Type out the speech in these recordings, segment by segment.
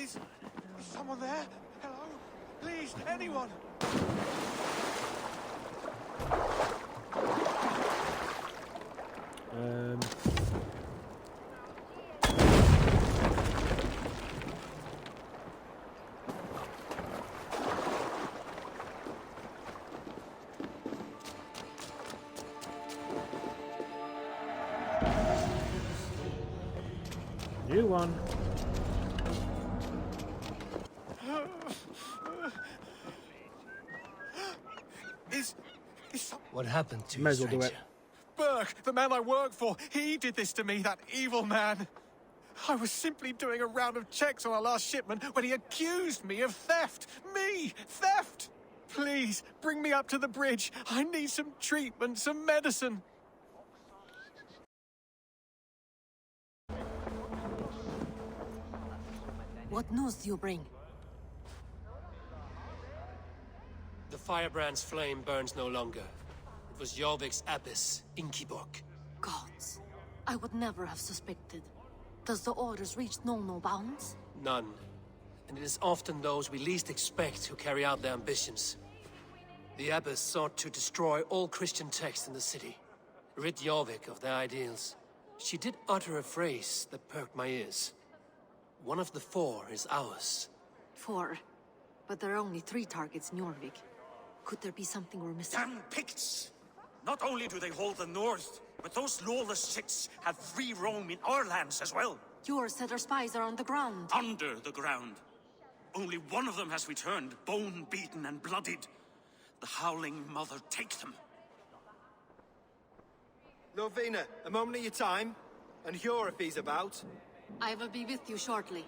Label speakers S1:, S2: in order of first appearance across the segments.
S1: Is someone there? Hello? Please, anyone!
S2: New one.
S1: Is some...
S3: What happened to
S2: May
S3: you,
S2: as well do
S3: stranger?
S2: it.
S1: Burke, the man I work for, he did this to me, that evil man. I was simply doing a round of checks on our last shipment when he accused me of theft. Me! Theft! Please, bring me up to the bridge. I need some treatment, some medicine.
S4: What news do you bring?
S3: The firebrand's flame burns no longer. It was Jorvik's abyss, Inkiborg.
S4: Gods, I would never have suspected. Does the orders reach no bounds?
S3: None. And it is often those we least expect who carry out their ambitions. The abbess sought to destroy all Christian texts in the city, rid Jorvik of their ideals. She did utter a phrase that perked my ears. One of the 4 is ours.
S4: 4. But there are only 3 targets in Jorvik. Could there be something we're missing?
S5: Damn Picts! Not only do they hold the north, but those lawless shits have free roam in our lands as well.
S4: Yours said our spies are on the ground.
S5: Under the ground. Only one of them has returned, bone-beaten and bloodied. The Howling Mother take them.
S6: Lovina, a moment of your time. And Hjor if he's about.
S4: I will be with you shortly.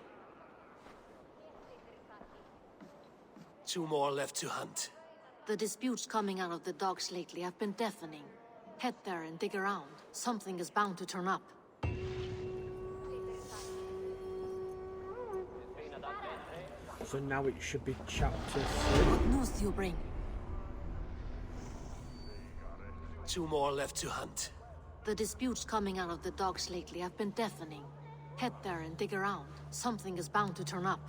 S3: 2 more left to hunt.
S4: The disputes coming out of the docks lately have been deafening. Head there and dig around. Something is bound to turn up.
S2: So now it should be chapter 3.
S4: What news do you bring?
S3: 2 more left to hunt.
S4: The disputes coming out of the docks lately have been deafening. Head there and dig around. Something is bound to turn up.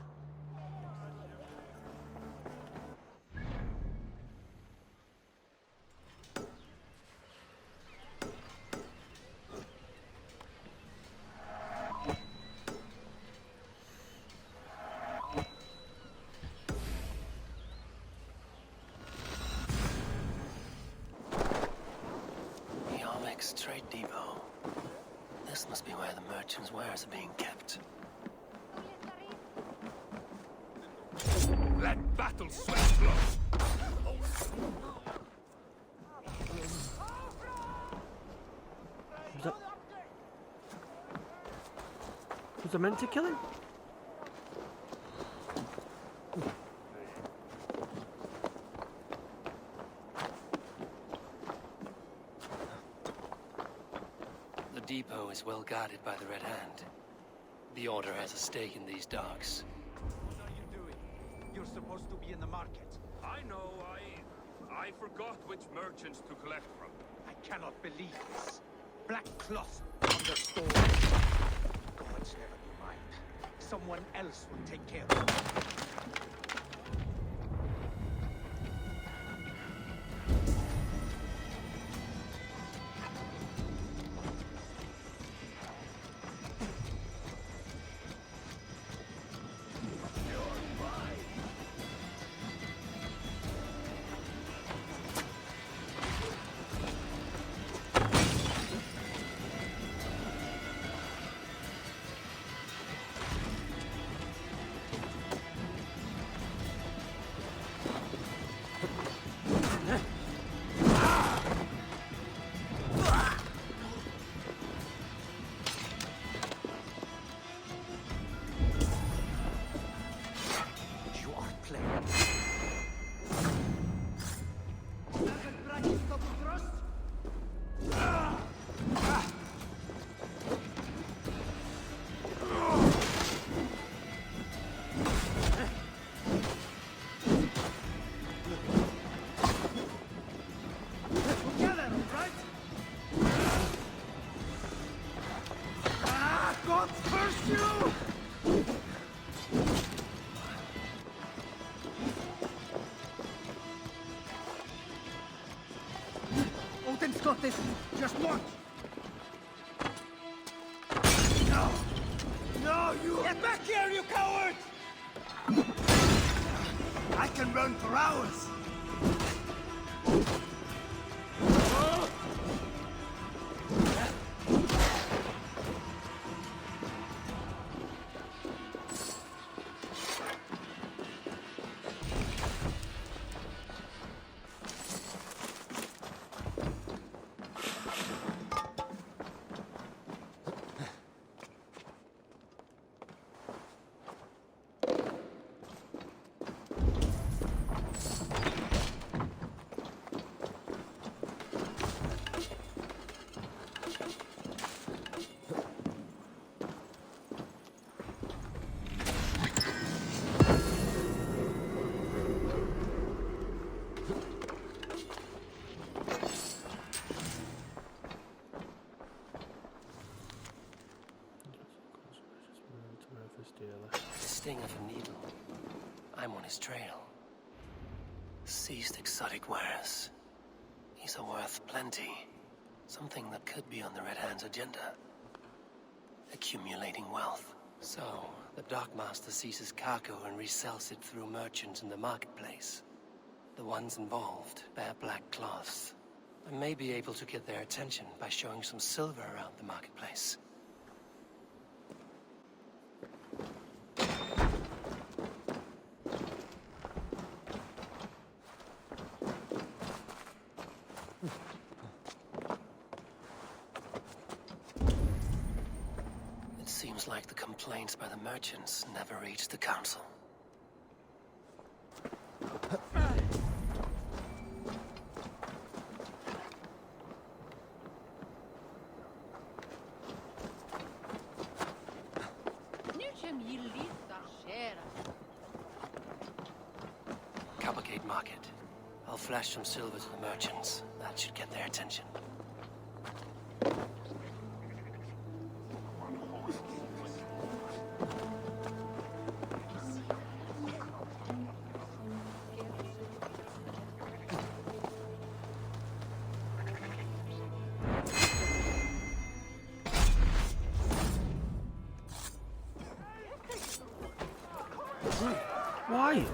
S3: Jorvik's trade depot. This must be where the merchants' wares are being kept.
S5: Let battle sweat flow!
S2: Was I meant to kill him?
S3: The depot is well guarded by the Red Hand. The Order has a stake in these docks.
S1: What are you doing? You're supposed to be in the market.
S7: I know, I forgot which merchants to collect from.
S1: I cannot believe this. Black cloth on the store. Gods never do mind. Someone else will take care of it.
S6: Get back here, you coward! I can run for hours!
S3: The sting of a needle. I'm on his trail. Seized exotic wares. These are worth plenty. Something that could be on the Red Hand's agenda. Accumulating wealth. So, the Dockmaster seizes cargo and resells it through merchants in the marketplace. The ones involved bear black cloths. I may be able to get their attention by showing some silver around the marketplace. Seems like the complaints by the merchants never reached the council. Coppergate Market. I'll flash some silver to the merchants. That should get their attention.
S2: Why?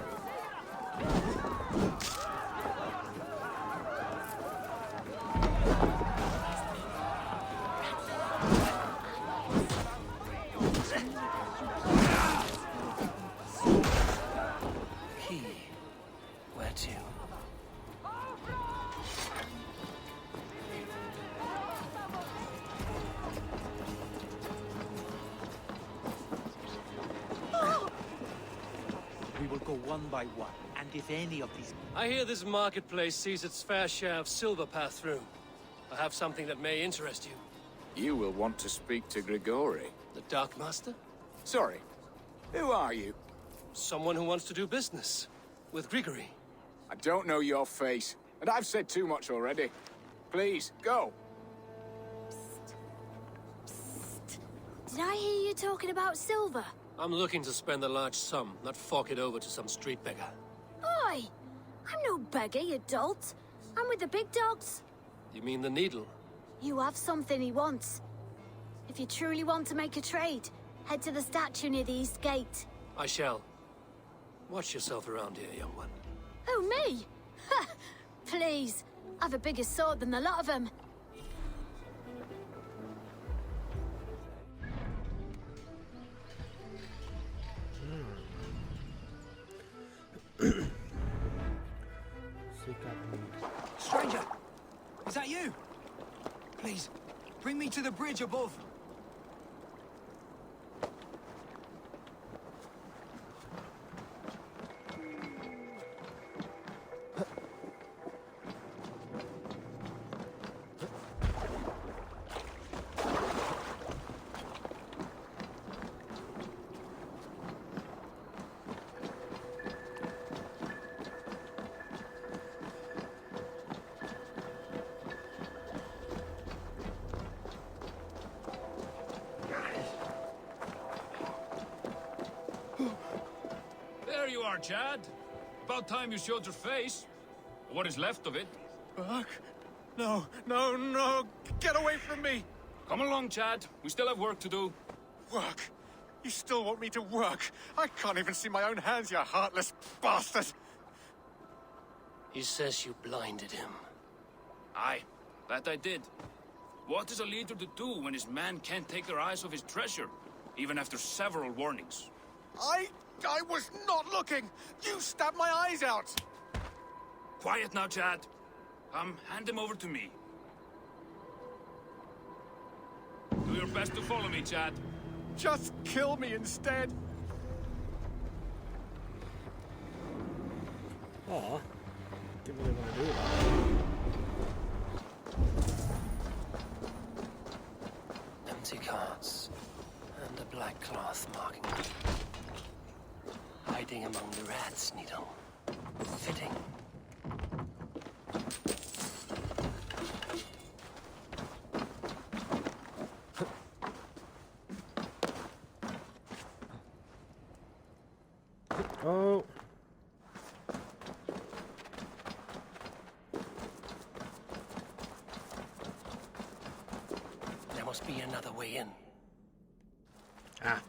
S3: Key. Where to?
S6: We will go one by one, and if any of these...
S3: I hear this marketplace sees its fair share of silver pass through. I have something that may interest you.
S8: You will want to speak to Grigori.
S3: The Dockmaster?
S8: Sorry, who are you?
S3: Someone who wants to do business. With Grigory.
S8: I don't know your face, and I've said too much already. Please, go.
S9: Did I hear you talking about silver?
S3: I'm looking to spend a large sum, not fork it over to some street beggar.
S9: Oi! I'm no beggar, you dolt. I'm with the big dogs.
S3: You mean the needle?
S9: You have something he wants. If you truly want to make a trade, head to the statue near the east gate.
S3: I shall. Watch yourself around here, young one.
S9: Oh, me? Ha! Please. I've a bigger sword than the lot of them.
S6: Stranger! Is that you? Please, bring me to the bridge above.
S7: There you are, Chad. About time you showed your face. What is left of it.
S1: Burke? No, no, no! Get away from me!
S7: Come along, Chad. We still have work to do.
S1: Work? You still want me to work? I can't even see my own hands, you heartless bastard!
S3: He says you blinded him.
S7: Aye, that I did. What is a leader to do when his men can't take their eyes off his treasure, even after several warnings?
S1: I was not looking! You stabbed my eyes out!
S7: Quiet now, Chad. Hand him over to me. Do your best to follow me, Chad.
S1: Just kill me instead!
S2: Oh, didn't really want to do that.
S3: Empty carts, and a black cloth marking them. Hiding among the rat's needle. Fitting.
S2: Oh.
S3: There must be another way in.
S2: Ah.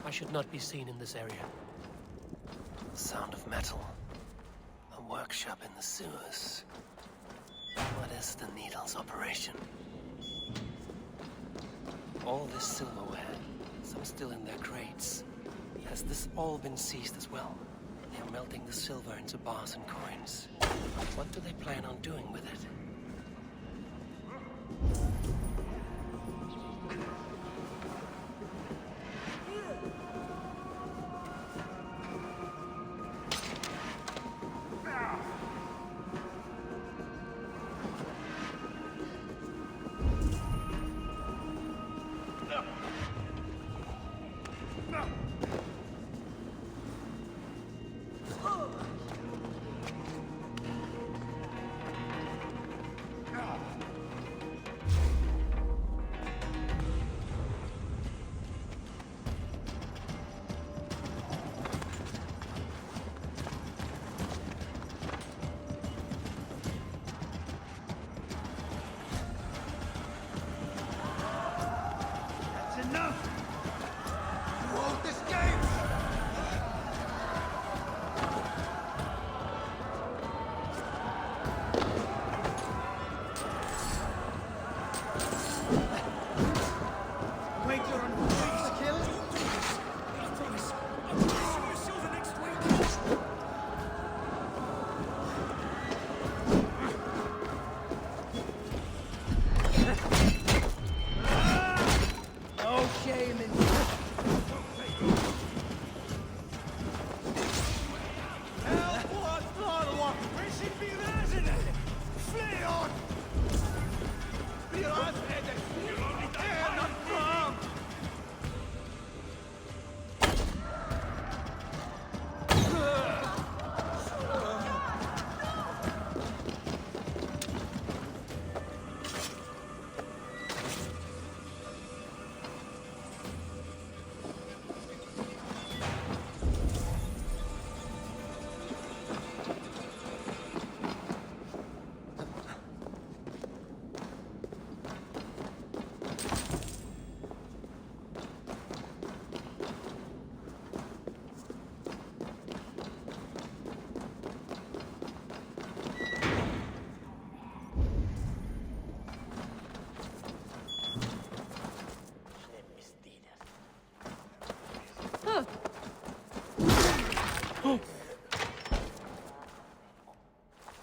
S3: I should not be seen in this area. The sound of metal. A workshop in the sewers. What is the Needle's operation? All this silverware, some still in their crates. Has this all been seized as well? They are melting the silver into bars and coins. What do they plan on doing with it?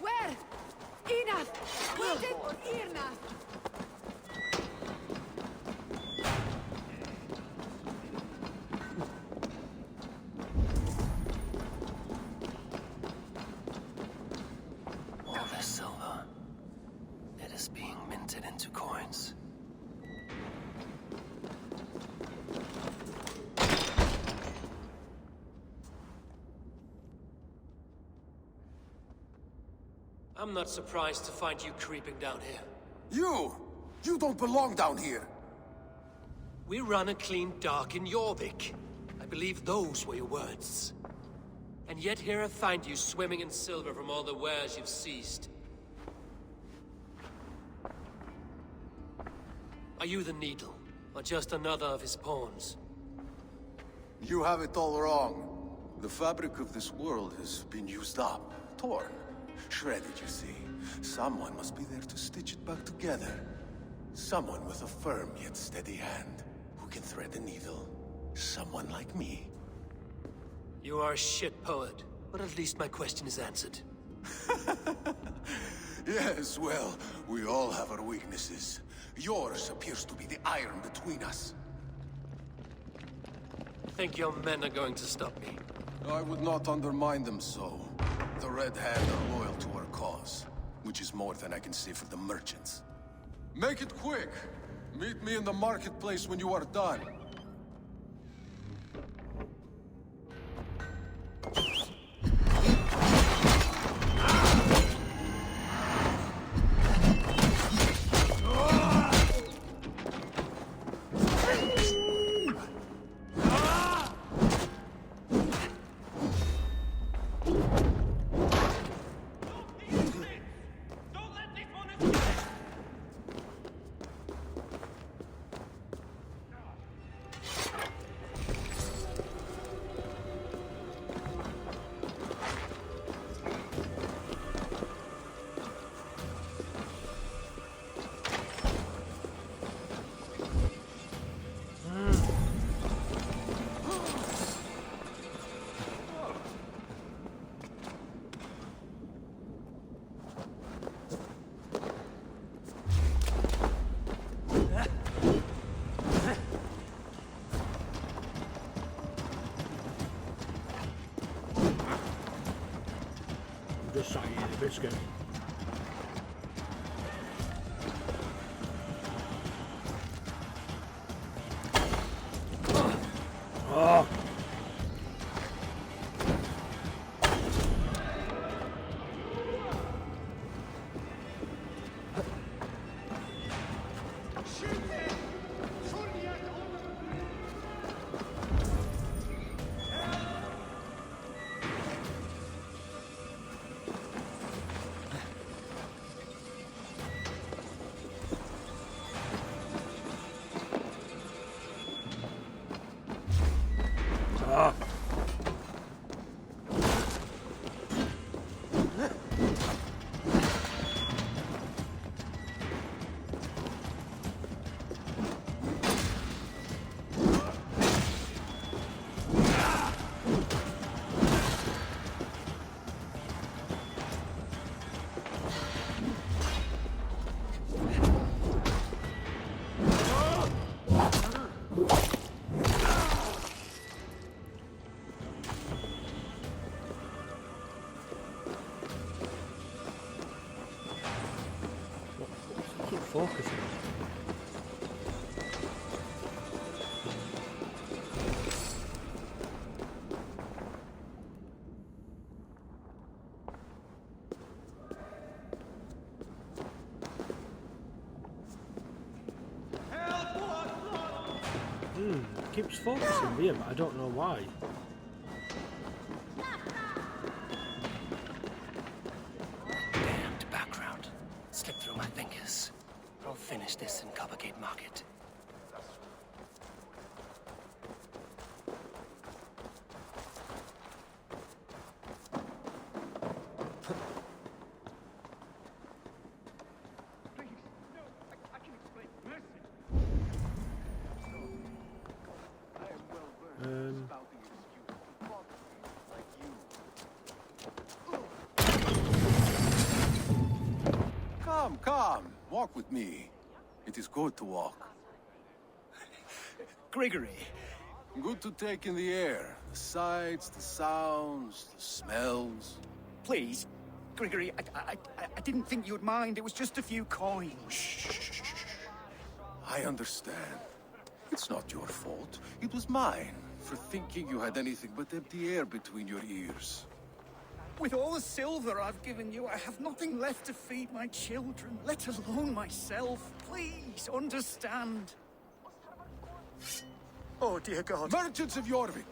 S10: Where? Enough! We did enough!
S3: All this silver, it is being minted into coins. I'm not surprised to find you creeping down here.
S11: You! You don't belong down here!
S3: We run a clean dock in Jorvik. I believe those were your words. And yet here I find you swimming in silver from all the wares you've seized. Are you the Needle, or just another of his pawns?
S11: You have it all wrong. The fabric of this world has been used up, torn, shredded, you see. Someone must be there to stitch it back together. Someone with a firm yet steady hand, who can thread the needle. Someone like me.
S3: You are a shit poet, but at least my question is answered.
S11: Yes, well, we all have our weaknesses. Yours appears to be the iron between us.
S3: Think your men are going to stop me?
S11: I would not undermine them so. The Red Hand are loyal to our cause, which is more than I can say for the merchants. Make it quick! Meet me in the marketplace when you are done.
S2: Just sat eating a biscuit. Oh. Focusing. Keeps focusing me, but I don't know why.
S3: Damned background. Slipped through my fingers. I'll finish this in Coppergate Market.
S11: Come, walk with me. It is good to walk.
S6: Gregory.
S11: Good to take in the air. The sights, the sounds, the smells.
S6: Please, Gregory, I didn't think you'd mind. It was just a few coins.
S11: Shh. I understand. It's not your fault. It was mine, for thinking you had anything but empty air between your ears.
S6: With all the silver I've given you, I have nothing left to feed my children, let alone myself. Please, understand.
S1: Oh, dear God.
S11: Merchants of Jorvik,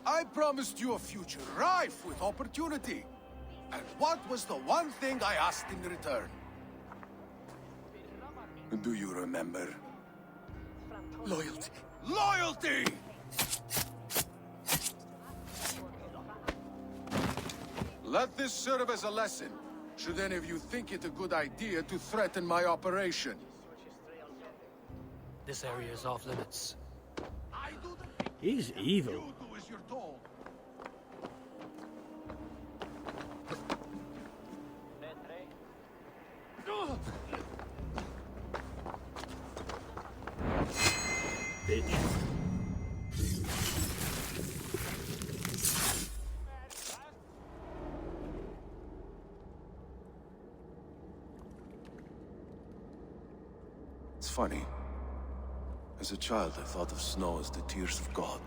S11: I promised you a future rife with opportunity. And what was the one thing I asked in return? Do you remember?
S1: Loyalty.
S11: Loyalty! Let this serve as a lesson, should any of you think it a good idea to threaten my operation.
S3: This area is off limits.
S2: He's evil.
S11: You do as you're told.
S2: Bitch.
S11: It's funny. As a child, I thought of snow as the tears of God,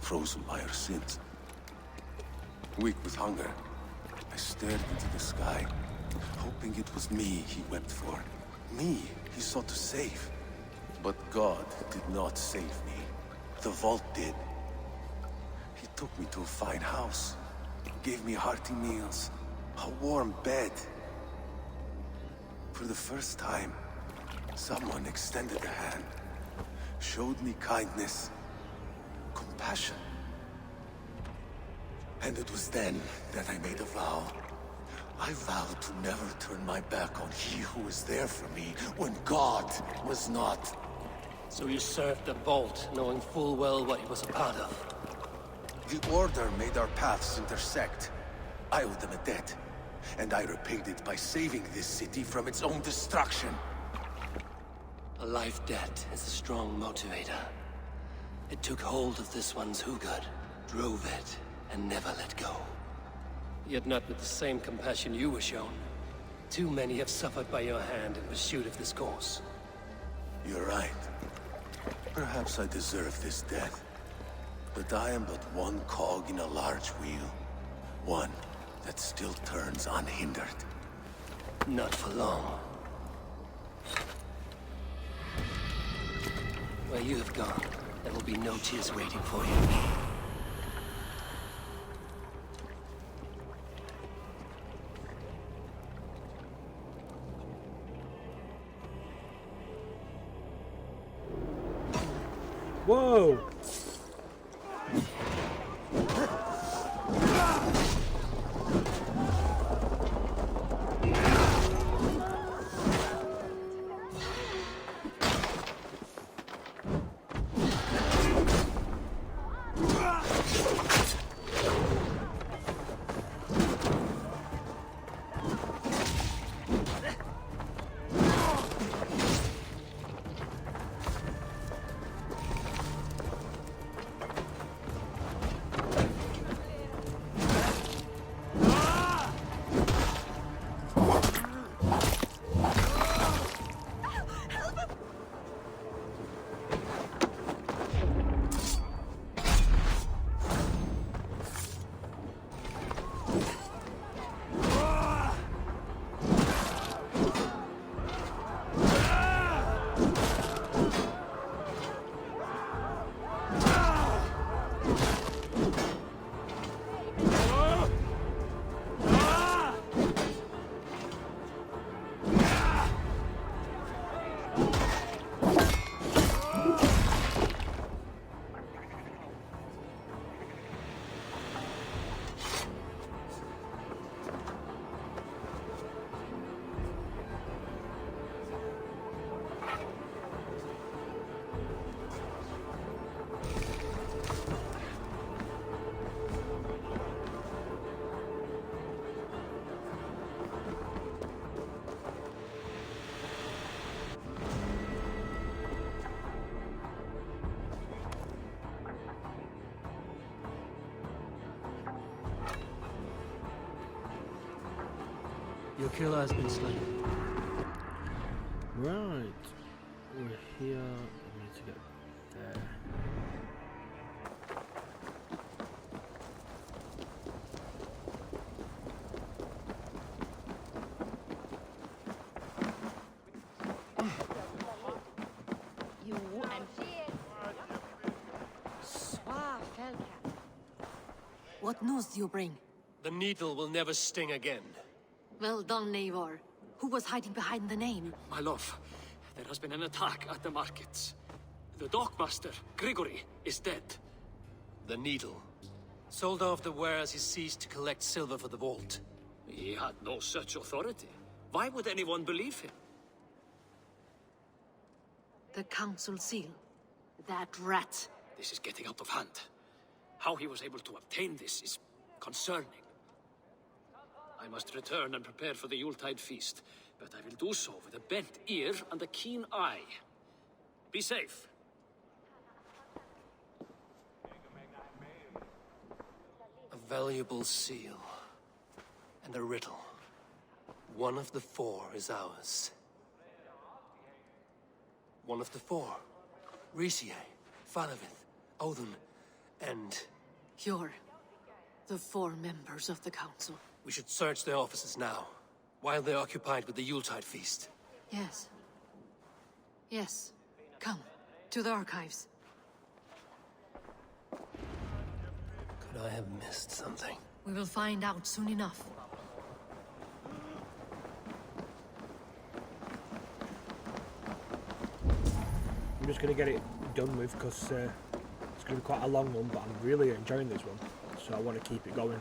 S11: frozen by our sins. Weak with hunger, I stared into the sky, hoping it was me he wept for. Me he sought to save. But God did not save me. The vault did. He took me to a fine house, gave me hearty meals, a warm bed. For the first time, someone extended a hand, showed me kindness, compassion. And it was then that I made a vow. I vowed to never turn my back on he who was there for me when God was not.
S3: So you served the Vault, knowing full well what he was a part of.
S11: The Order made our paths intersect. I owed them a debt, and I repaid it by saving this city from its own destruction.
S3: A life debt is a strong motivator. It took hold of this one's Hugad, drove it, and never let go. Yet not with the same compassion you were shown. Too many have suffered by your hand in pursuit of this cause.
S11: You're right. Perhaps I deserve this death. But I am but one cog in a large wheel. One that still turns unhindered.
S3: Not for long. Where you have gone, there will be no tears waiting for you.
S2: Whoa!
S3: Your killer has been slain.
S2: Right. We're here. We need to get there.
S10: You and
S4: What news do you bring?
S3: The needle will never sting again.
S4: Well done, Eivor. Who was hiding behind the name?
S12: My love, there has been an attack at the markets. The dockmaster, Grigory, is dead.
S3: The needle. Sold off the wares he ceased to collect silver for the vault.
S12: He had no such authority. Why would anyone believe him?
S4: The council seal. That rat.
S12: This is getting out of hand. How he was able to obtain this is concerning. I must return and prepare for the Yuletide feast, but I will do so with a bent ear and a keen eye. Be safe.
S3: A valuable seal. And a riddle. One of the four is ours. One of the four. Risie, Falavith, Odin, and...
S4: You're the four members of the council.
S3: We should search their offices now, while they're occupied with the Yuletide feast.
S4: Yes. Yes. Come, to the archives.
S3: Could I have missed something?
S4: We will find out soon enough.
S2: I'm just going to get it done with because it's going to be quite a long one, but I'm really enjoying this one, so I want to keep it going.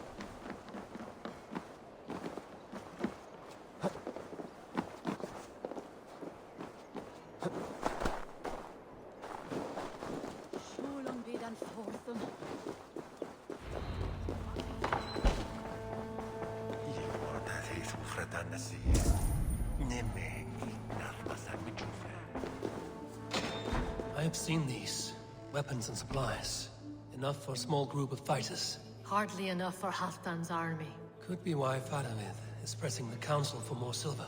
S3: I have seen these. Weapons and supplies. Enough for a small group of fighters.
S4: Hardly enough for Halfdan's army.
S3: Could be why Faravith is pressing the council for more silver.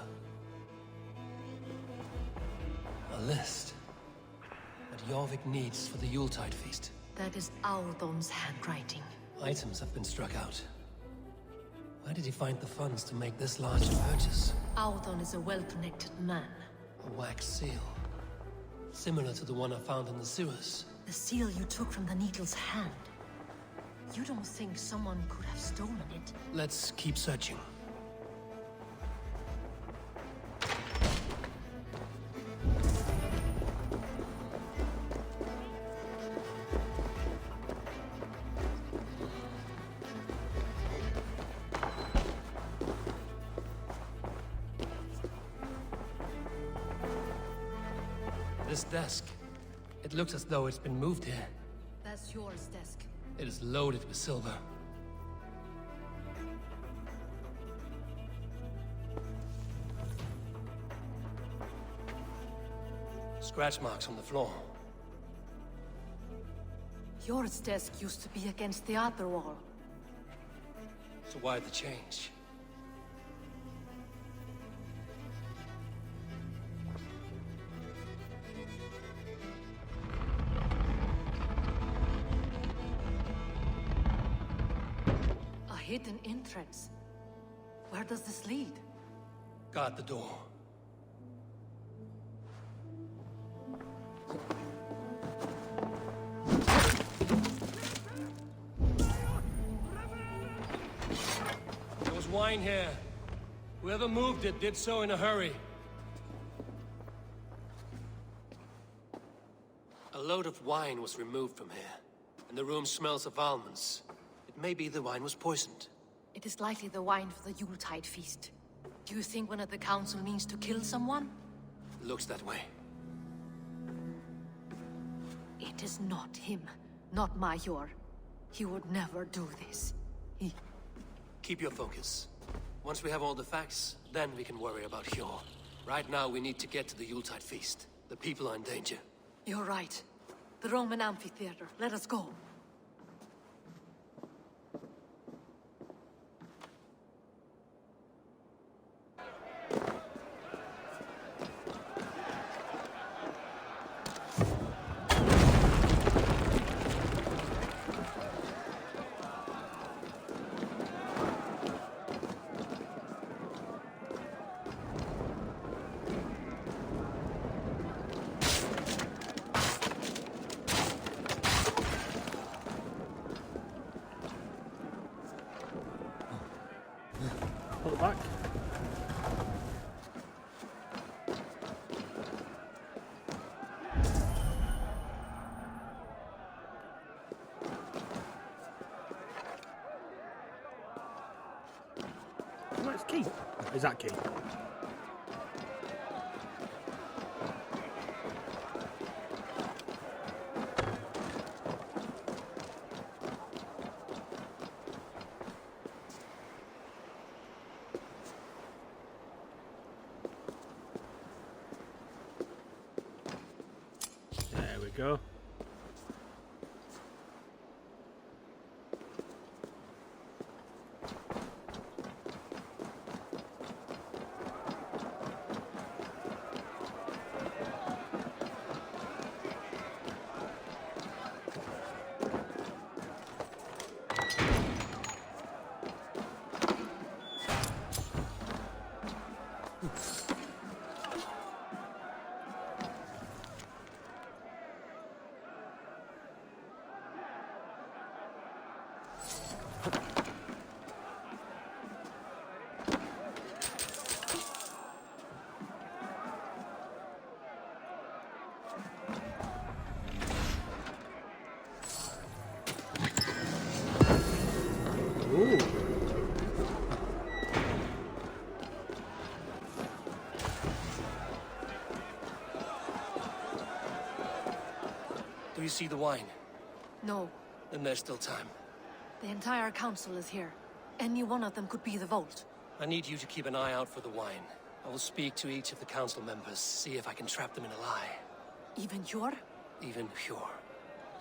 S3: A list. What Jorvik needs for the Yuletide feast.
S4: That is Audon's handwriting.
S3: Items have been struck out. Where did he find the funds to make this large purchase?
S4: Audon is a well-connected man.
S3: A wax seal. Similar to the one I found in the sewers.
S4: The seal you took from the needle's hand. You don't think someone could have stolen it?
S3: Let's keep searching. This desk. It looks as though it's been moved here.
S4: That's yours, desk.
S3: It is loaded with silver. Scratch marks on the floor.
S4: Yours desk used to be against the other wall.
S3: So why the change?
S4: A hidden entrance. Where does this lead?
S3: Guard the door. There was wine here. Whoever moved it did so in a hurry. A load of wine was removed from here, and the room smells of almonds. It may be the wine was poisoned.
S4: It is likely the wine for the Yuletide feast. Do you think one of the council means to kill someone?
S3: Looks that way.
S4: It is not him, not Major. He would never do this.
S3: Keep your focus. Once we have all the facts, then we can worry about Hjor. Right now, we need to get to the Yuletide feast. The people are in danger.
S4: You're right. The Roman amphitheater. Let us go.
S2: the back. Where's key? Is that key? There we go. Ooh.
S3: Do you see the wine?
S4: No,
S3: Then there's still time.
S4: the entire council is here. Any one of them could be the Vault.
S3: I need you to keep an eye out for the wine. I will speak to each of the council members, see if I can trap them in a lie.
S4: Even Hjor?
S3: Even Hjor.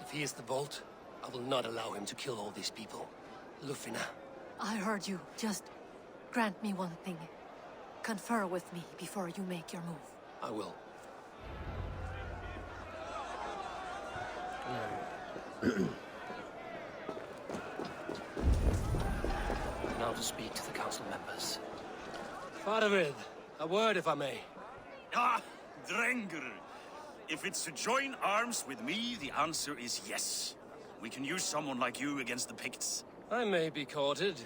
S3: If he is the Vault, I will not allow him to kill all these people. Lufina.
S4: I heard you. Just grant me one thing. Confer with me before you make your move.
S3: I will. Now to speak to the council members. Faravid, a word if I may.
S5: Ah, Drengr. If it's to join arms with me, the answer is yes. We can use someone like you against the Picts.
S3: I may be courted,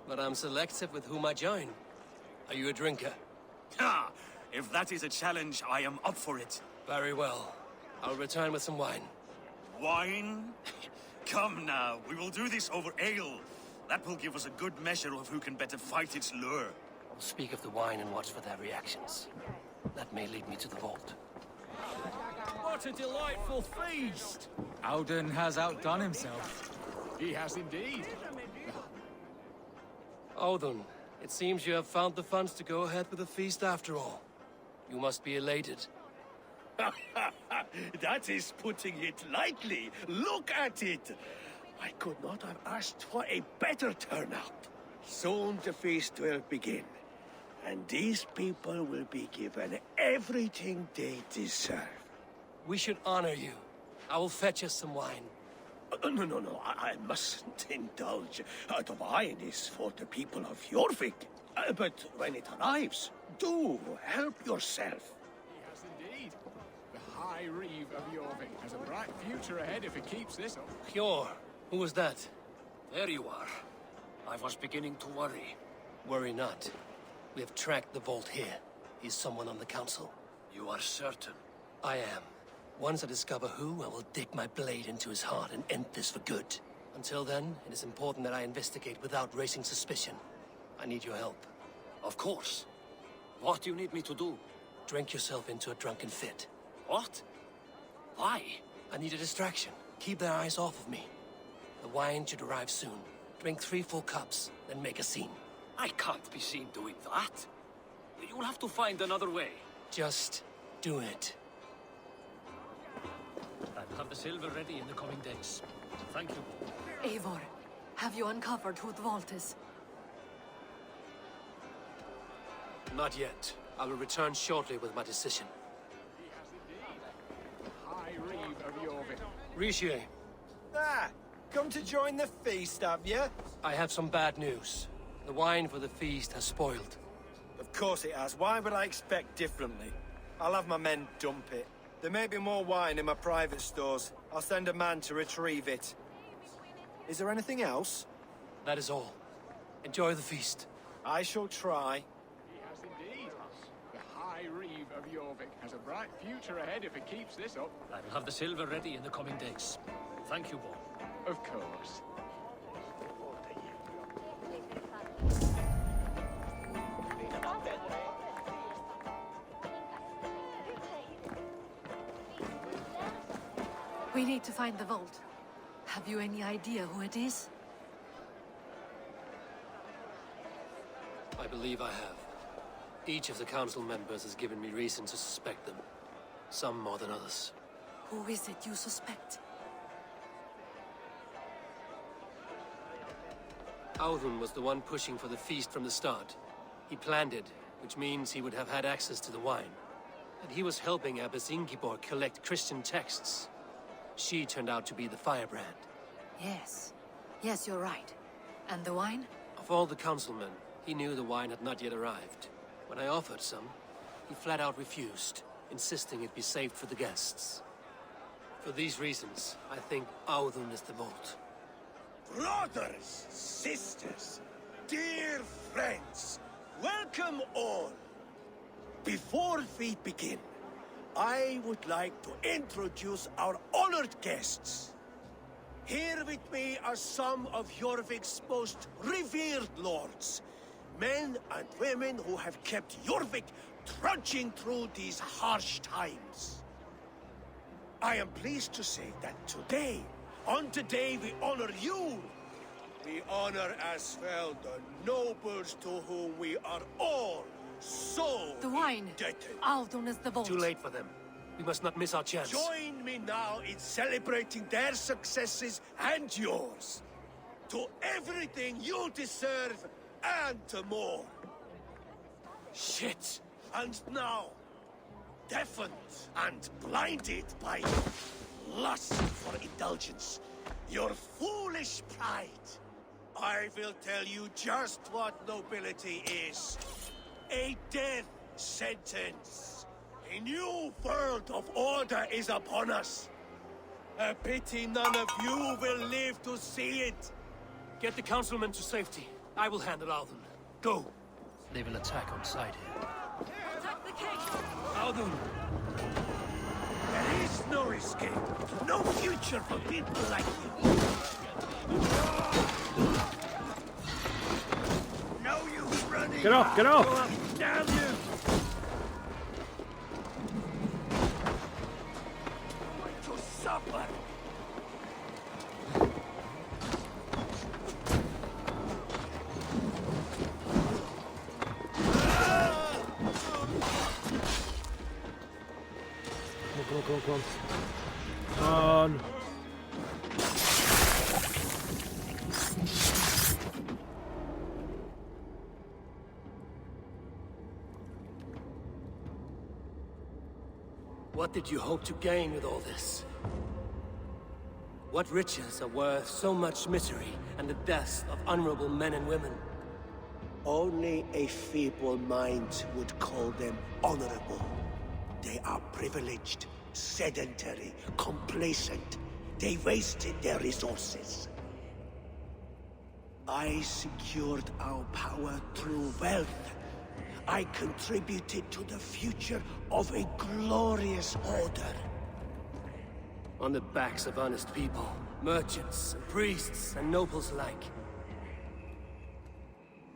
S3: but I'm selective with whom I join. Are you a drinker?
S5: Ha! If that is a challenge, I am up for it.
S3: Very well. I'll return with some wine.
S5: Wine? Come now, we will do this over ale. That will give us a good measure of who can better fight its lure.
S3: I'll speak of the wine and watch for their reactions. That may lead me to the Vault.
S13: What a delightful feast! Alden has outdone himself.
S14: He has indeed.
S3: Odin, it seems you have found the funds to go ahead with the feast after all. You must be elated.
S15: That is putting it lightly. Look at it. I could not have asked for a better turnout. Soon the feast will begin. And these people will be given everything they deserve.
S3: We should honor you. I will fetch us some wine.
S15: No, I mustn't indulge. The wine is for the people of Jorvik. But when it arrives, do help yourself.
S14: He has indeed. The High Reeve of Jorvik has a bright future ahead if he keeps this up.
S3: Hjor, who was that?
S12: There you are. I was beginning to worry.
S3: Worry not. We have tracked the Vault here. He's someone on the council.
S12: You are certain?
S3: I am. Once I discover who, I will dig my blade into his heart and end this for good. Until then, it is important that I investigate without raising suspicion. I need your help.
S12: Of course. What do you need me to do?
S3: Drink yourself into a drunken fit.
S12: What? Why?
S3: I need a distraction. Keep their eyes off of me. The wine should arrive soon. Drink 3 full cups, then make a scene.
S12: I can't be seen doing that. You'll have to find another way.
S3: Just do it.
S12: I'll have the silver ready in the coming days. Thank you.
S4: Eivor, have you uncovered who the Vault is?
S3: Not yet. I will return shortly with my decision.
S14: He has indeed. The High Reeve of Jorvik.
S3: Rishi,
S16: Ah, come to join the feast, have you?
S3: I have some bad news. The wine for the feast has spoiled.
S16: Of course it has. Why would I expect differently? I'll have my men dump it. There may be more wine in my private stores. I'll send a man to retrieve it. Is there anything else?
S3: That is all. Enjoy the feast.
S16: I shall try.
S14: He has indeed. The High Reeve of Jorvik has a bright future ahead if he keeps this up.
S12: I will have the silver ready in the coming days. Thank you, Bo.
S14: Of course.
S4: We need to find the vault. Have you any idea who it is?
S3: I believe I have. Each of the council members has given me reason to suspect them. Some more than others.
S4: Who is it you suspect?
S3: Audun was the one pushing for the feast from the start. He planned it, which means he would have had access to the wine. And he was helping Abbess Ingeborg collect Christian texts. She turned out to be the firebrand.
S4: Yes. Yes, you're right. And the wine?
S3: Of all the councilmen, he knew the wine had not yet arrived. When I offered some, he flat out refused, insisting it be saved for the guests. For these reasons, I think Audun is the vault.
S15: Brothers, sisters, dear friends, welcome all. Before we begin, I would like to introduce our honored guests. Here with me are some of Jorvik's most revered lords. Men and women who have kept Jorvik trudging through these harsh times. I am pleased to say that today, on today we honor you. We honor as well the nobles to whom we are all so
S4: The wine!
S15: indebted.
S4: Audun is the vault.
S3: Too late for them. We must not miss our chance.
S15: Join me now in celebrating their successes and yours. To everything you deserve and to more.
S3: Shit!
S15: And now, deafened and blinded by lust for indulgence, your foolish pride, I will tell you just what nobility is. A death sentence. A new world of order is upon us. A pity none of you will live to see it.
S3: Get the councilmen to safety. I will handle Audun. Go! They will attack on sight here.
S10: Attack the king!
S3: Audun!
S15: There is no escape. No future for people like you. No use running.
S2: Get off, get off!
S15: Go up, damn you! To supper.
S2: Come on.
S3: What did you hope to gain with all this? What riches are worth so much misery and the deaths of honorable men and women?
S15: Only a feeble mind would call them honorable. They are privileged, sedentary, complacent. They wasted their resources. I secured our power through wealth. I contributed to the future of a glorious order.
S3: On the backs of honest people, merchants, and priests, and nobles alike.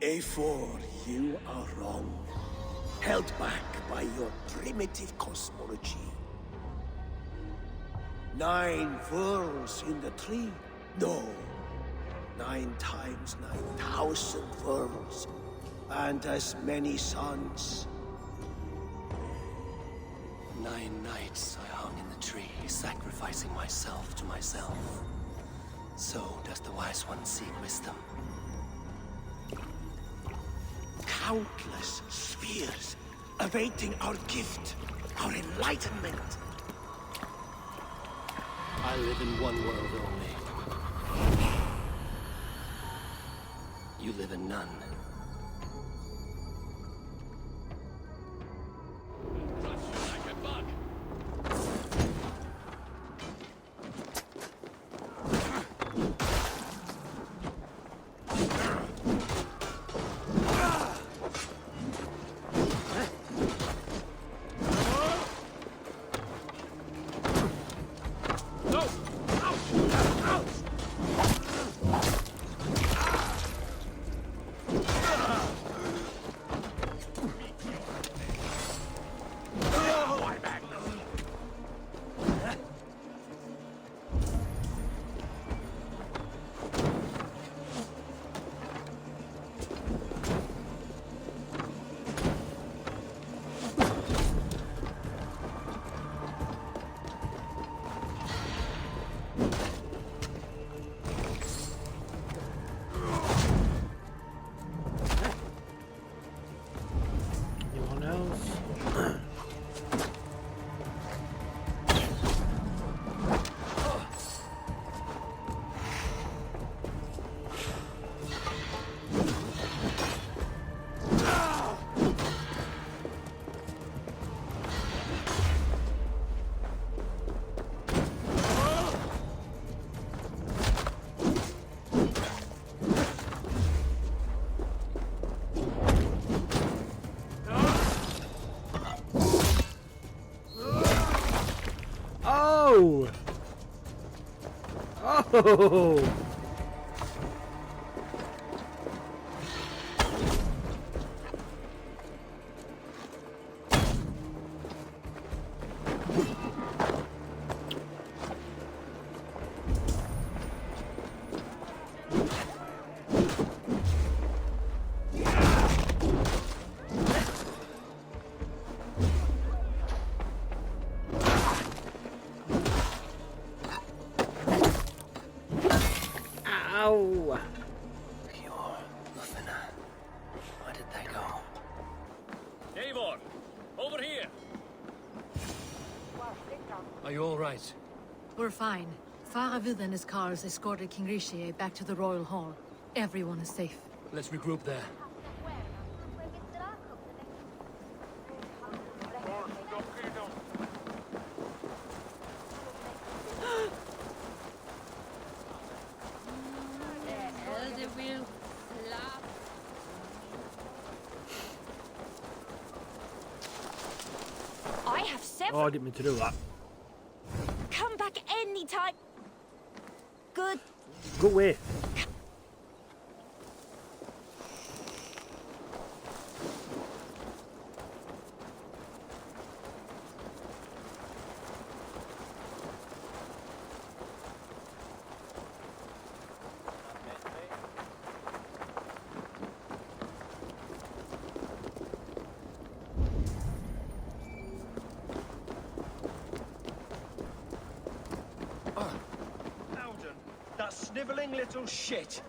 S15: A4, you are wrong. Held back by your primitive cosmology. 9 worlds in the tree? No. 9 times 9,000 worlds. And as many suns.
S3: 9 nights I hung in the tree, sacrificing myself to myself. So does the wise one seek wisdom.
S15: Countless spheres awaiting our gift, our enlightenment.
S3: I live in one world only. You live in none.
S2: Oh! Ow!
S3: Where did they go?
S12: Eivor! Over here!
S3: Are you all right?
S4: We're fine. Faravid and his cars escorted King Rishi back to the Royal Hall. Everyone is safe.
S3: Let's regroup there.
S9: I have several.
S2: Oh, I didn't mean to do that.
S9: Come back anytime. Good.
S2: Go away.
S16: Alden, that snivelling little shit.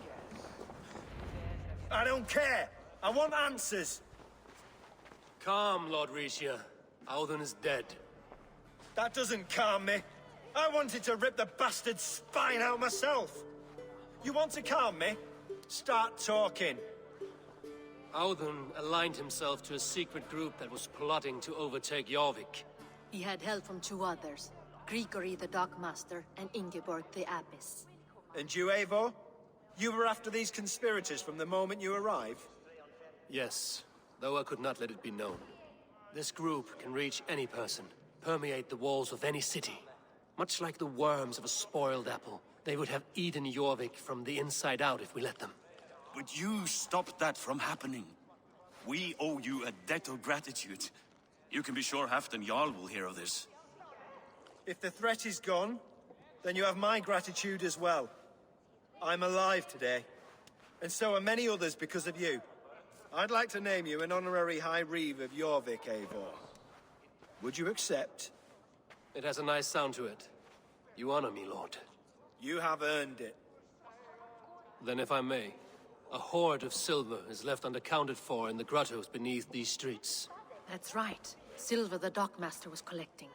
S16: I don't care. I want answers.
S3: Calm, Lord Rishia. Audun is dead.
S16: That doesn't calm me. I wanted to rip the bastard's spine out myself. You want to calm me? Start talking.
S3: Audun aligned himself to a secret group that was plotting to overtake Jorvik.
S4: He had help from two others. Grigory the Dockmaster and Ingeborg the Abbess.
S16: And you, Eivor? You were after these conspirators from the moment you arrived?
S3: Yes, though I could not let it be known. This group can reach any person, permeate the walls of any city. Much like the worms of a spoiled apple, they would have eaten Jorvik from the inside out if we let them.
S5: But you stopped that from happening. We owe you a debt of gratitude. You can be sure Halfdan Jarl will hear of this.
S16: If the threat is gone, then you have my gratitude as well. I'm alive today, and so are many others because of you. I'd like to name you an honorary High Reeve of Jorvik, Eivor. Would you accept?
S3: It has a nice sound to it. You honor me, Lord.
S16: You have earned it.
S3: Then if I may, a hoard of silver is left unaccounted for in the grottos beneath these streets.
S4: That's right. Silver the Dockmaster was collecting.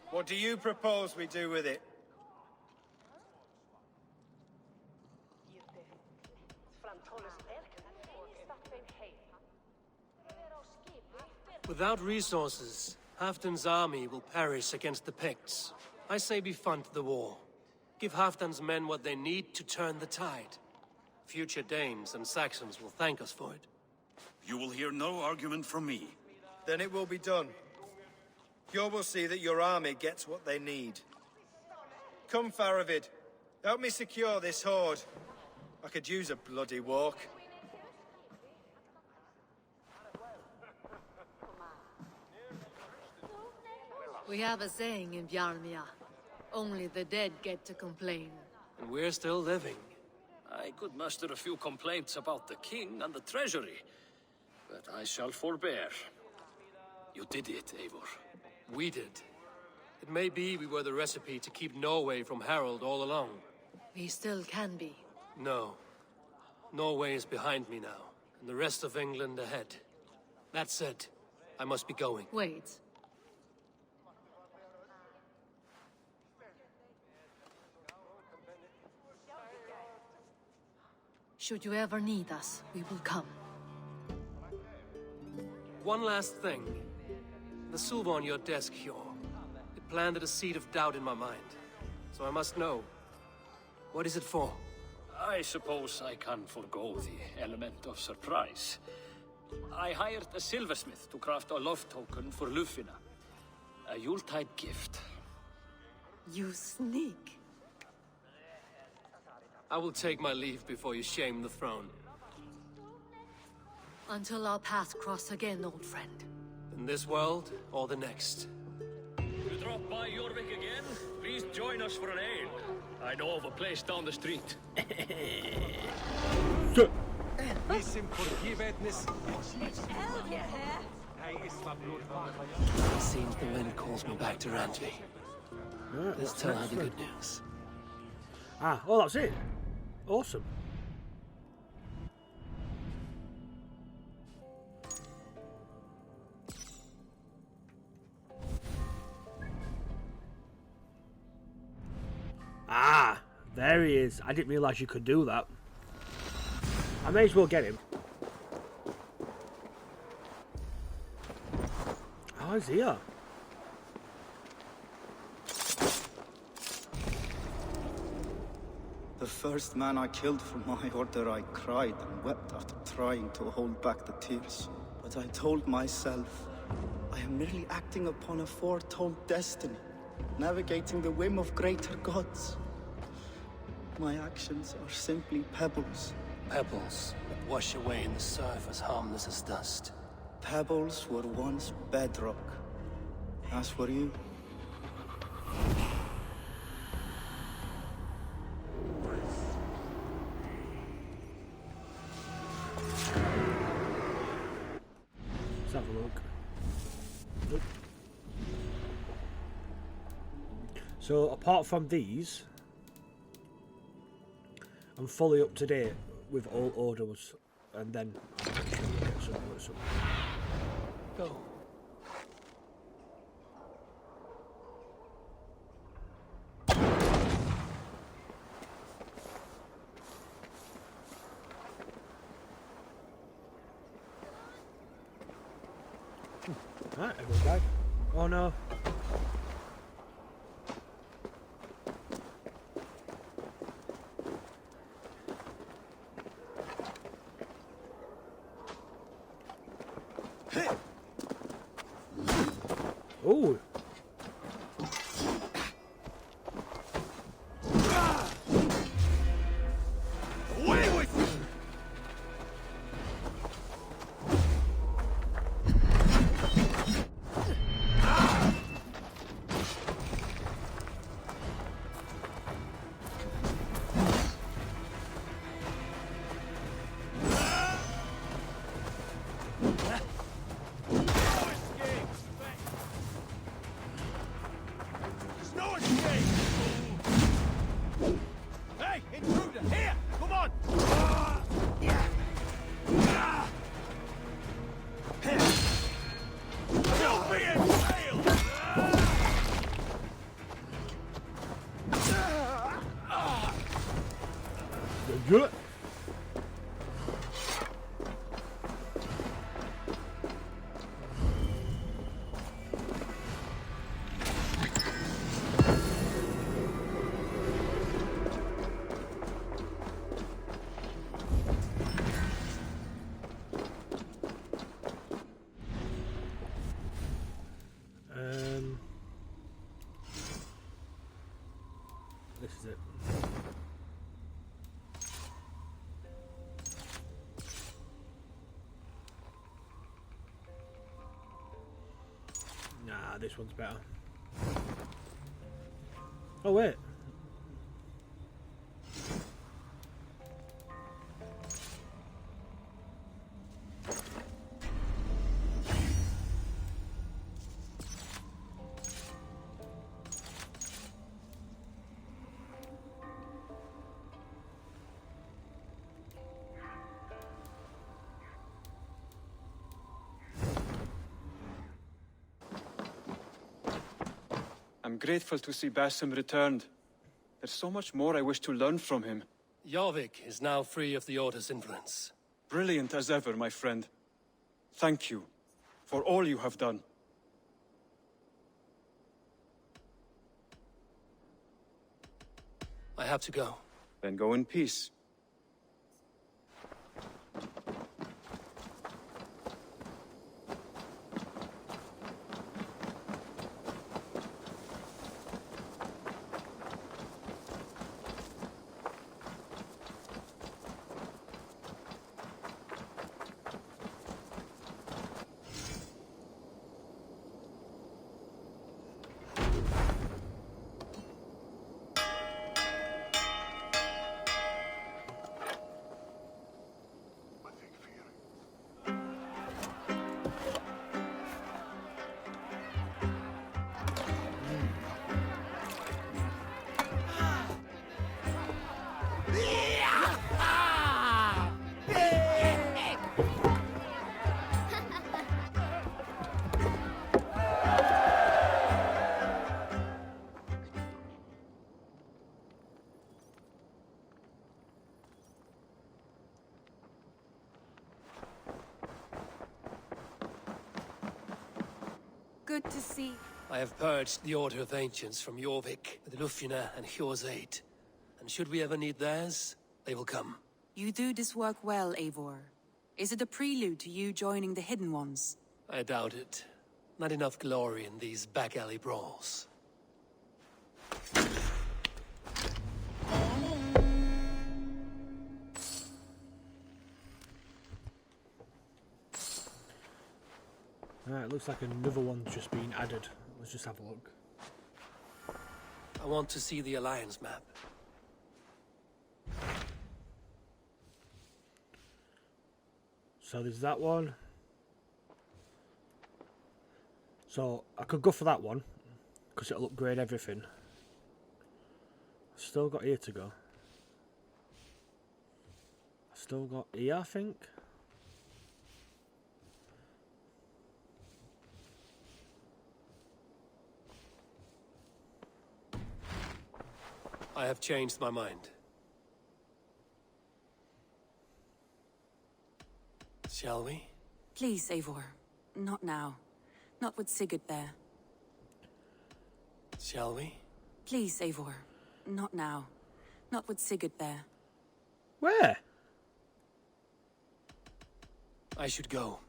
S16: What do you propose we do with it?
S3: Without resources, Halfdan's army will perish against the Picts. I say we fund the war. Give Halfdan's men what they need to turn the tide. Future Danes and Saxons will thank us for it.
S5: You will hear no argument from me.
S16: Then it will be done. You will see that your army gets what they need. Come, Faravid. Help me secure this hoard. I could use a bloody walk.
S4: We have a saying in Bjarmia. Only the dead get to complain.
S3: And we're still living.
S12: I could muster a few complaints about the king and the treasury, but I shall forbear. You did it, Eivor.
S3: We did. It may be we were the recipe to keep Norway from Harald all along.
S4: We still can be.
S3: No. Norway is behind me now, and the rest of England ahead. That said, I must be going.
S4: Wait. Should you ever need us, we will come.
S3: One last thing. The silver on your desk, Hjor. It planted a seed of doubt in my mind. So I must know. What is it for?
S12: I suppose I can forgo the element of surprise. I hired a silversmith to craft a love token for Lufina. A Yuletide gift.
S10: You sneak.
S3: I will take my leave before you shame the throne.
S4: Until our paths cross again, old friend.
S3: In this world or the next.
S12: You drop by Jorvik again? Please join us for an ale. I know of a place down the street.
S3: It seems the wind calls me back to Randvi. Let's tell her the good news.
S2: Ah, oh, that's it. Awesome. Ah, there he is. I didn't realise you could do that. I may as well get him. Oh, he's here.
S17: The first man I killed for my order, I cried and wept after trying to hold back the tears. But I told myself, I am merely acting upon a foretold destiny, navigating the whim of greater gods. My actions are simply pebbles.
S3: Pebbles that wash away in the surf as harmless as dust.
S17: Pebbles were once bedrock, as were you.
S2: Let's have a look. Nope. So apart from these, I'm fully up to date with all orders, and then get some.
S3: Go.
S2: Right, everyone died. Oh no. Oh.
S15: Away with you!
S2: Good. This is it. Nah, this one's better. Oh wait.
S18: I'm grateful to see Basim returned. There's so much more I wish to learn from him.
S3: Jorvik is now free of the Order's influence.
S18: Brilliant as ever, my friend. Thank you for all you have done.
S3: I have to go.
S18: Then go in peace.
S10: Good to see.
S3: I have purged the Order of Ancients from Jorvik with Lufina and Hjor's aid. And should we ever need theirs, they will come.
S19: You do this work well, Eivor. Is it a prelude to you joining the Hidden Ones?
S3: I doubt it. Not enough glory in these back-alley brawls.
S2: Alright, looks like another one's just been added. Let's just have a look.
S3: I want to see the Alliance map.
S2: So there's that one. So I could go for that one because it'll upgrade everything. Still got here to go. Still got here, I think.
S3: I have changed my mind. Shall we?
S19: Please, Eivor. Not now. Not with Sigurd there.
S3: Shall we?
S19: Please, Eivor. Not now. Not with Sigurd there.
S2: Where?
S3: I should go.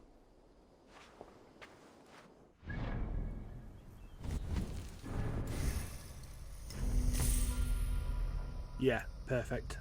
S2: Yeah, perfect.